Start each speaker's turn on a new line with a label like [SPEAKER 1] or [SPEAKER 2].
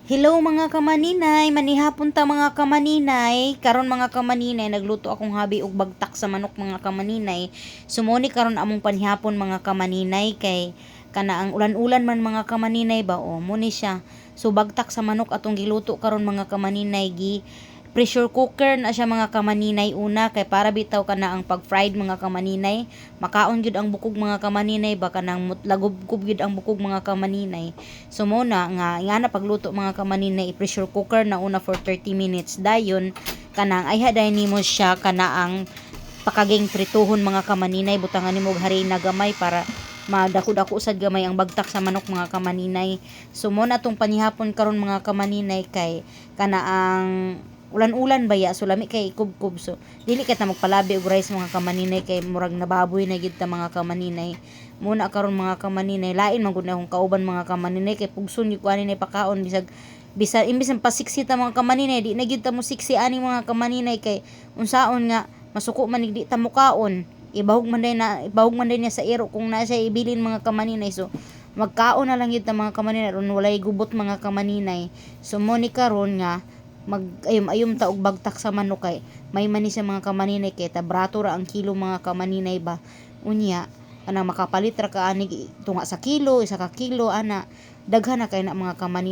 [SPEAKER 1] Hello mga kamaninay, manihapon ta mga kamaninay. Karon mga kamaninay, nagluto akong habi og bagtak sa manok mga kamaninay. Sumuni karon among panihapon mga kamaninay kay kana ang ulan-ulan man mga kamaninay ba o mo ni siya. So bagtak sa manok atong giluto karon mga kamaninay, gi pressure cooker na siya mga kamaninay una kay para bitaw kana ang pag-fried mga kamaninay. Makaon gyud ang bukog mga kamaninay ba kanang lagob-gob gyud ang bukog mga kamaninay. So muna nga na pagluto mga kamaninay, pressure cooker na una for 30 minutes. Dayon kanang ay haday nimo siya kana ang pakaging prituhon mga kamaninay, butangan nimo og harina gamay para madako-dako sad gamay ang bagtak sa manok mga kamaninay. So mo na tong panihapon karon mga kamaninay kay kana ang ulan-ulan baya, so lami kay kubkub, so dili kay ta magpalabi og rice mga kamaninay kay murag nababoy na gid ta mga kamaninay. Muna karon mga kamaninay, lain man gud na akong kauban mga kamaninay kay pugson gyud ko ani pakaon bisag imbis pa siksi ta mga kamaninay, di na gyud ta mo siksi ani mga kamaninay kay unsaon nga masuko man di ta mukaon. Ibahog man day niya sa iro kung na siya ibilin mga kamaninay. So magkaon na lang gyud ta mga kamaninay ron walay gubot mga kamaninay. So mo ni karon nga mag-ayom ta og bagtak sa manok kay may mani sa mga kamaninay kay tabrato ra ang kilo mga kamaninay ba. Unya ana makapalit ra ka ani tunga sa kilo, isa ka kilo ana daghan na kay na mga kamaninay.